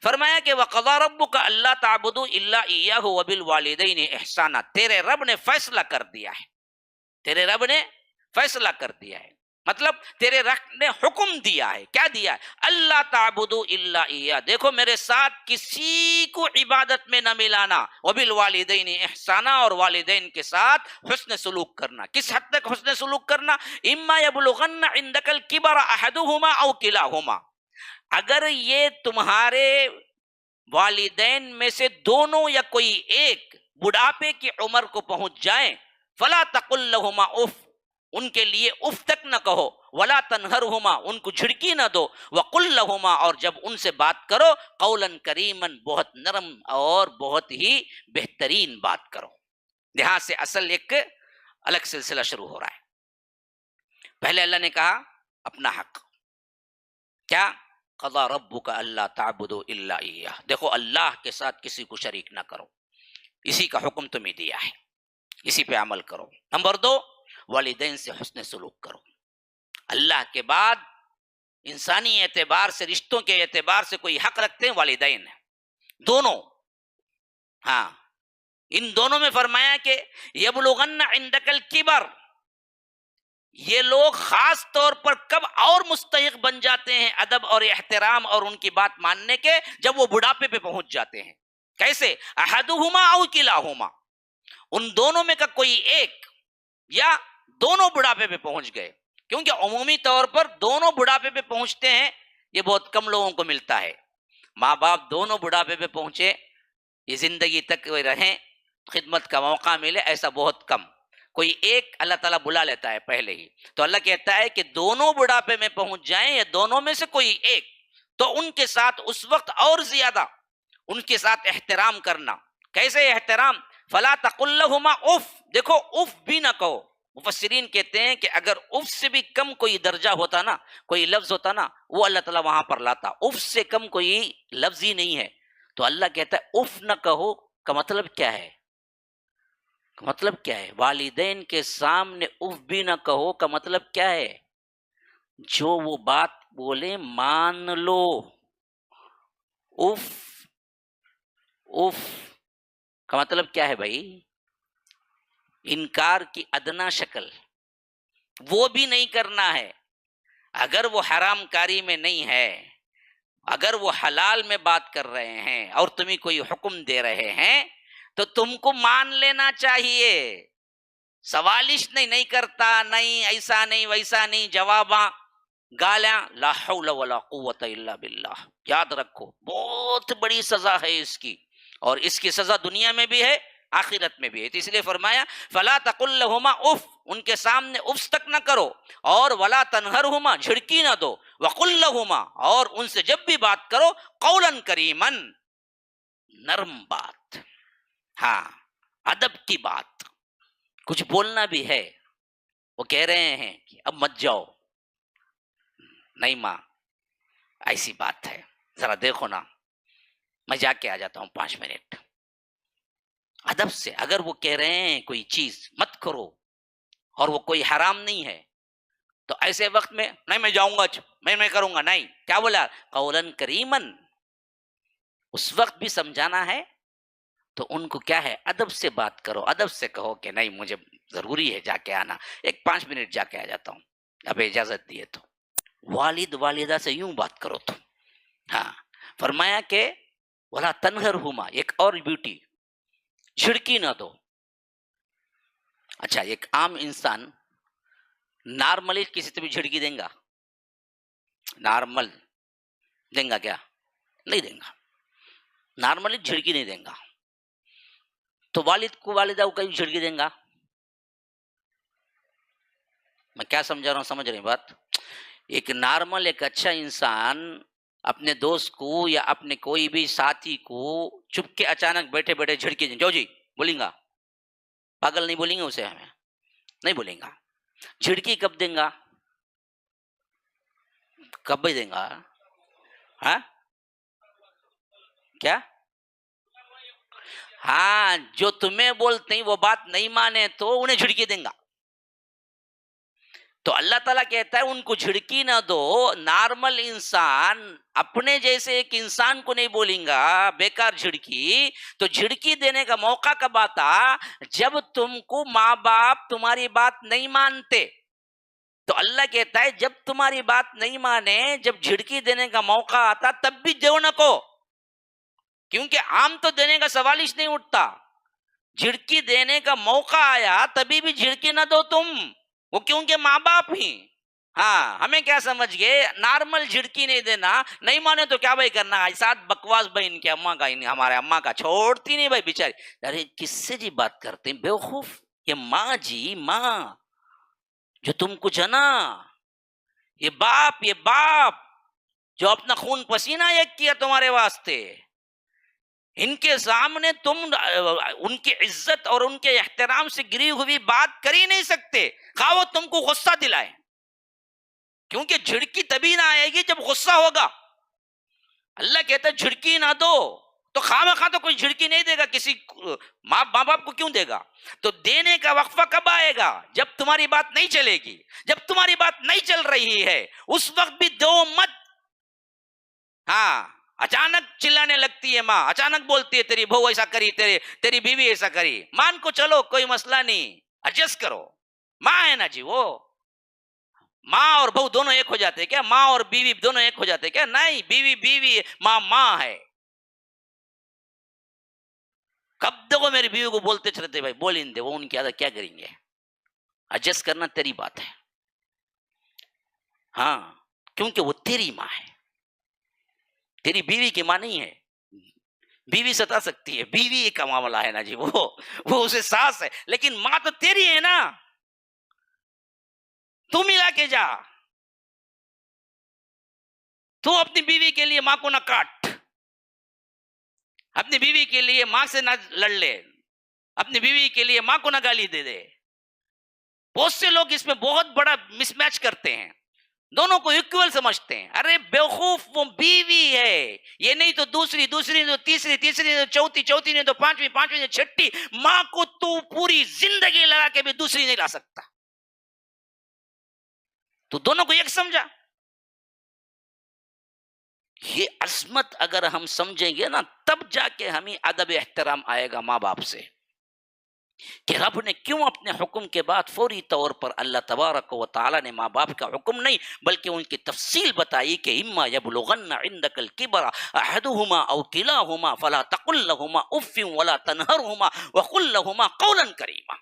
فرمایا کہ وَقَضَىٰ رَبُّكَ أَلَّا تَعْبُدُوا إِلَّا إِيَّاهُ وَبِالْوَالِدَيْنِ إِحْسَانًا، تیرے رب نے فیصلہ کر دیا ہے، تیرے رب نے فیصلہ کر دیا ہے، مطلب تیرے رب نے حکم دیا ہے، کیا دیا ہے؟ اللہ تعبدوا الا ایہ، دیکھو میرے ساتھ کسی کو عبادت میں نہ ملانا، وبالوالدین احسانا، اور والدین کے ساتھ حسن سلوک کرنا۔ کس حد تک حسن سلوک کرنا؟ اما یبلغن عندک الکبر احدہما او کلاہما، اگر یہ تمہارے والدین میں سے دونوں یا کوئی ایک بڑھاپے کی عمر کو پہنچ جائیں، فلا تقل لہما اف، ان کے لیے اف تک نہ کہو، ولا تنہرہما، ان کو جھڑکی نہ دو، وقل لہما، اور جب ان سے بات کرو، قولا کریما، بہت نرم اور بہت ہی بہترین بات کرو۔ یہاں سے اصل ایک الگ سلسلہ شروع ہو رہا ہے۔ پہلے اللہ نے کہا اپنا حق، کیا؟ قضا ربک اللہ تعبدوا الا ایہ، دیکھو اللہ کے ساتھ کسی کو شریک نہ کرو، اسی کا حکم تمہیں دیا ہے، اسی پہ عمل کرو۔ نمبر 2، والدین سے حسن سلوک کرو۔ اللہ کے بعد انسانی اعتبار سے، رشتوں کے اعتبار سے کوئی حق رکھتے ہیں والدین دونوں، ہاں، ان دونوں میں فرمایا کہ یبلغن عندک الکبر، یہ لوگ خاص طور پر کب اور مستحق بن جاتے ہیں ادب اور احترام اور ان کی بات ماننے کے؟ جب وہ بڑھاپے پہ پہنچ جاتے ہیں۔ کیسے؟ احدہما او کلاہما، ان دونوں میں کا کوئی ایک یا دونوں بڑھاپے پہ پہنچ گئے، کیونکہ عمومی طور پر دونوں بڑھاپے پہ پہنچتے ہیں، یہ بہت کم لوگوں کو ملتا ہے۔ ماں باپ دونوں بڑھاپے پہ پہنچے، یہ زندگی تک رہیں، خدمت کا موقع ملے، ایسا بہت کم، کوئی ایک اللہ تعالیٰ بلا لیتا ہے پہلے ہی۔ تو اللہ کہتا ہے کہ دونوں بڑھاپے میں پہنچ جائیں یا دونوں میں سے کوئی ایک، تو ان کے ساتھ اس وقت اور زیادہ ان کے ساتھ احترام کرنا۔ کیسے احترام؟ فلا تقل لہما اف، دیکھو اف بھی نہ کہو۔ مفسرین کہتے ہیں کہ اگر اف سے بھی کم کوئی درجہ ہوتا نا، کوئی لفظ ہوتا نا، وہ اللہ تعالیٰ وہاں پر لاتا۔ اف سے کم کوئی لفظ ہی نہیں ہے، تو اللہ کہتا ہے اف نہ کہو کا مطلب کیا ہے؟ مطلب کیا ہے؟ والدین کے سامنے اف بھی نہ کہو کا مطلب کیا ہے؟ جو وہ بات بولے مان لو۔ اف اف کا مطلب کیا ہے بھائی؟ انکار کی ادنا شکل، وہ بھی نہیں کرنا ہے۔ اگر وہ حرام کاری میں نہیں ہے، اگر وہ حلال میں بات کر رہے ہیں اور تمہیں کوئی حکم دے رہے ہیں تو تم کو مان لینا چاہیے۔ سوالش نہیں کرتا، نہیں ایسا نہیں ویسا نہیں، جواباں گالیاں، لا حول ولا قوت الا باللہ۔ یاد رکھو بہت بڑی سزا ہے اس کی، اور اس کی سزا دنیا میں بھی ہے آخرت میں بھی ہے۔ تو اس لیے فرمایا فلا تقل لہما اف، ان کے سامنے اف تک نہ کرو، اور ولا تنہرہما، جھڑکی نہ دو، وقل لہما، اور ان سے جب بھی بات کرو قولا کریما، نرم بات، ہاں، ادب کی بات۔ کچھ بولنا بھی ہے، وہ کہہ رہے ہیں کہ اب مت جاؤ، نہیں ماں ایسی بات ہے، ذرا دیکھو نا، میں جا کے آ جاتا ہوں 5 منٹ، ادب سے۔ اگر وہ کہہ رہے ہیں کوئی چیز مت کرو اور وہ کوئی حرام نہیں ہے، تو ایسے وقت میں نہیں میں جاؤں گا، میں کروں گا، نہیں، کیا بولا؟ قولا کریما۔ اس وقت بھی سمجھانا ہے تو ان کو کیا ہے؟ ادب سے بات کرو، ادب سے کہو کہ نہیں مجھے ضروری ہے جا کے آنا، ایک 5 منٹ جا کے آ جاتا ہوں، اب اجازت دیے تو۔ والد والدہ سے یوں بات کرو تو، ہاں، فرمایا کہ ولا تنہرہما، ایک اور بیوٹی، جھڑکی نہ دو۔ اچھا، ایک عام انسان نارملی کسی سے بھی جھڑکی دیں گا؟ نارمل دیں گا کیا؟ نہیں دیں گا، نارملی جھڑکی نہیں دیں گا۔ تو والد کو والدہ کو کہیں جھڑکی دیں گا؟ میں کیا سمجھا رہا ہوں، سمجھ رہے ہیں بات؟ ایک نارمل، ایک اچھا انسان اپنے دوست کو یا اپنے کوئی بھی ساتھی کو چپ کے اچانک بیٹھے بیٹھے جھڑکی دیں، جو جی بولیں گا؟ پاگل نہیں بولیں گے اسے، ہمیں نہیں بولیں گا۔ جھڑکی کب دیں گا؟ کب دیں گا؟ ہاں کیا؟ ہاں، جو تمہیں بولتے ہیں وہ بات نہیں مانے تو انہیں جھڑکی دیں گا۔ تو اللہ تعالیٰ کہتا ہے ان کو جھڑکی نہ دو. نارمل انسان اپنے جیسے ایک انسان کو نہیں بولیں گا بیکار جھڑکی. تو جھڑکی دینے کا موقع کب آتا؟ جب تم کو ماں باپ تمہاری بات نہیں مانتے. تو اللہ کہتا ہے جب تمہاری بات نہیں مانے، جب جھڑکی دینے کا موقع آتا تب بھی دو نہ کو، کیونکہ عام تو دینے کا سوال ہی نہیں اٹھتا. جھڑکی دینے کا موقع آیا تبھی بھی جھڑکی نہ دو تم، وہ کیونکہ ماں باپ ہی. ہاں ہمیں کیا سمجھ گئے، نارمل جھڑکی نہیں دینا. نہیں مانے تو کیا بھائی کرنا، ساتھ بکواس بھائی ان کے اماں کا، ہمارے اماں کا چھوڑتی نہیں بھائی بیچاری. ارے کس سے جی بات کرتے ہیں بیوقوف، یہ ماں جی ماں جو تم کو جنا، یہ باپ جو اپنا خون پسینہ ایک کیا تمہارے واسطے. ان کے سامنے تم ان کی عزت اور ان کے احترام سے گری ہوئی بات کر ہی نہیں سکتے، خواہ وہ تم کو غصہ دلائے. کیونکہ جھڑکی تبھی نہ آئے گی جب غصہ ہوگا. اللہ کہتا ہے جھڑکی نہ دو. تو خواہ تو کوئی جھڑکی نہیں دے گا کسی ماں باپ کو، کیوں دے گا؟ تو دینے کا وقفہ کب آئے گا؟ جب تمہاری بات نہیں چلے گی. جب تمہاری بات نہیں چل رہی ہے اس وقت بھی دو مت. ہاں اچانک چلانے لگتی ہے ماں، اچانک بولتی ہے تیری بہو ایسا کری، تیری بیوی ایسا کری، مان کو چلو کوئی مسئلہ نہیں، ایڈجسٹ کرو. ماں ہے نا جی، وہ ماں اور بہو دونوں ایک ہو جاتے کیا؟ ماں اور بیوی دونوں ایک ہو جاتے کیا؟ نہیں، بیوی ماں ہے. کب دیکھو میری بیوی کو بولتے چلتے بھائی بولیں دے، وہ ان کی عادت، کیا کریں گے، ایڈجسٹ کرنا تیری بات ہے. ہاں کیونکہ وہ تیری ماں ہے، تیری بیوی کی ماں نہیں ہے. بیوی ستا سکتی ہے، بیوی کا معاملہ ہے نا جی، وہ اسے ساس ہے، لیکن ماں تو تیری ہے نا. تو ملا کے جا، تو اپنی بیوی کے لیے ماں کو نہ کاٹ، اپنی بیوی کے لیے ماں سے نہ لڑ لے، اپنی بیوی کے لیے ماں کو نہ گالی دے دے. بہت سے لوگ اس میں بہت بڑا مس میچ کرتے ہیں، دونوں کو اکول سمجھتے ہیں. ارے بیوقوف، وہ بیوی ہے، یہ نہیں تو دوسری نہیں تو تیسری نہیں تو چوتھی نہیں تو پانچویں نہیں تو چھٹی. ماں کو تو پوری زندگی لگا کے بھی دوسری نہیں لا سکتا. تو دونوں کو ایک سمجھا. یہ عظمت اگر ہم سمجھیں گے نا تب جا کے ہمیں ادب احترام آئے گا ماں باپ سے، کہ رب نے کیوں اپنے حکم کے بعد فوری طور پر اللہ تبارک و تعالی نے ماں باپ کا حکم نہیں بلکہ ان کی تفصیل بتائی کہ اما یبلغن عندک الکبر احدهما او کلاهما فلا تقل لهما اف ولا تنهرهما وقل لهما قولا کریما.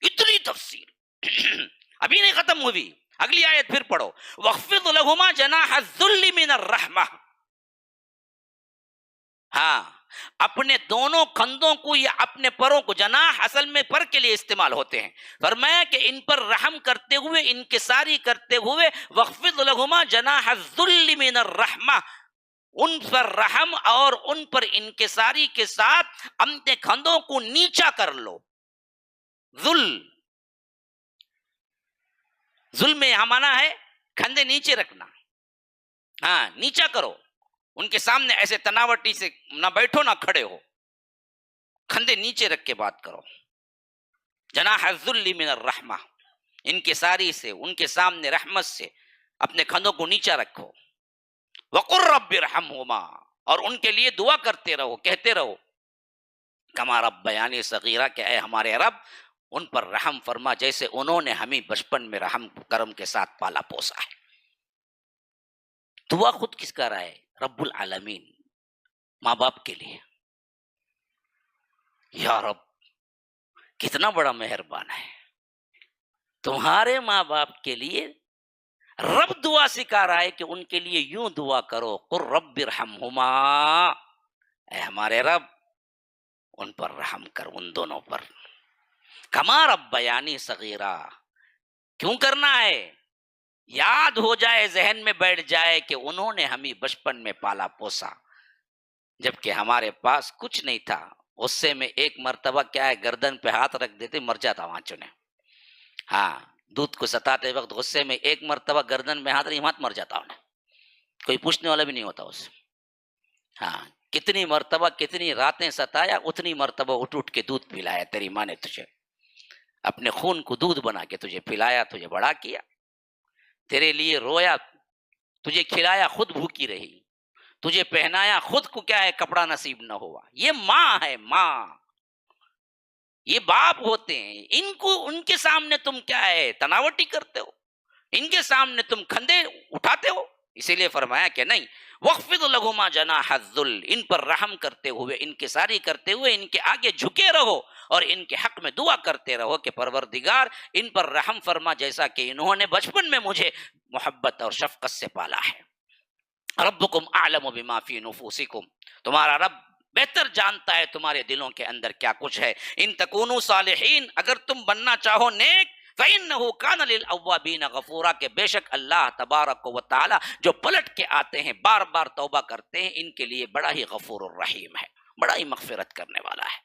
اتنی تفصیل ابھی نہیں ختم ہوئی، اگلی آیت پھر پڑھو، واخفض لهما جناح الذل من الرحمہ. ہاں اپنے دونوں کندھوں کو یا اپنے پروں کو، جناح اصل میں پر کے لیے استعمال ہوتے ہیں، فرمایا کہ ان پر رحم کرتے ہوئے، انکساری کرتے ہوئے، واخفض لهما جناح الذل من الرحمہ، ان پر رحم اور ان پر انکساری کے ساتھ اپنے کندھوں کو نیچا کر لو. ظلم یہاں مانا ہے کندھے نیچے رکھنا. ہاں نیچا کرو، ان کے سامنے ایسے تناوٹی سے نہ بیٹھو نہ کھڑے ہو، کندھے نیچے رکھ کے بات کرو. جناح الذل من الرحمہ، ان کے ساری سے، ان کے سامنے رحمت سے اپنے کندھوں کو نیچا رکھو. وقل رب ارحمہما، اور ان کے لیے دعا کرتے رہو، کہتے رہو کما ربیانی صغیرہ، کہ اے ہمارے رب ان پر رحم فرما جیسے انہوں نے ہمیں بچپن میں رحم کرم کے ساتھ پالا پوسا ہے. دعا خود کس کا رہا ہے؟ رب العالمین، ماں باپ کے لیے. یا رب کتنا بڑا مہربان ہے، تمہارے ماں باپ کے لیے رب دعا سکھا رہا ہے کہ ان کے لیے یوں دعا کرو، قل رب ارحمہما، اے ہمارے رب ان پر رحم کر، ان دونوں پر. کما ربیانی صغیرہ، کیوں کرنا ہے؟ یاد ہو جائے، ذہن میں بیٹھ جائے کہ انہوں نے ہمیں بچپن میں پالا پوسا جبکہ ہمارے پاس کچھ نہیں تھا. غصے میں ایک مرتبہ کیا ہے، گردن پہ ہاتھ رکھ دیتے، مر جاتا وہاں چنے. ہاں دودھ کو ستاتے وقت غصے میں ایک مرتبہ گردن میں ہاتھ رہی، ہاتھ مر جاتا انہیں، کوئی پوچھنے والا بھی نہیں ہوتا اس. ہاں کتنی مرتبہ کتنی راتیں ستایا، اتنی مرتبہ اٹھ کے دودھ پلایا. تیری ماں نے تجھے اپنے خون کو دودھ بنا کے تجھے پلایا، تجھے بڑا کیا. تیرے لیے رویا، تجھے کھلایا خود بھوکی رہی، تجھے پہنایا خود کو کیا ہے کپڑا نصیب نہ ہوا. یہ ماں ہے، ماں. یہ باپ ہوتے ہیں. ان کو ان کے سامنے تم کیا ہے تناوٹی کرتے ہو، ان کے سامنے تم کھندے اٹھاتے ہو. اسی لیے فرمایا کہ نہیں، وخفض لہما جناح الذل، ان پر رحم کرتے ہوئے، انکساری کرتے ہوئے ان کے آگے جھکے رہو اور ان کے حق میں دعا کرتے رہو کہ پروردگار ان پر رحم فرما، جیسا کہ انہوں نے بچپن میں مجھے محبت اور شفقت سے پالا ہے. ربکم اعلم بما فی نفوسکم، تمہارا رب بہتر جانتا ہے تمہارے دلوں کے اندر کیا کچھ ہے. ان تکونوا صالحین، اگر تم بننا چاہو نیک، فَإِنَّهُ كَانَ لِلْأَوَّابِينَ غَفُورًا، کہ بے شک اللہ تبارک و تعالی جو پلٹ کے آتے ہیں بار بار توبہ کرتے ہیں، ان کے لیے بڑا ہی غفور الرحیم ہے، بڑا ہی مغفرت کرنے والا ہے.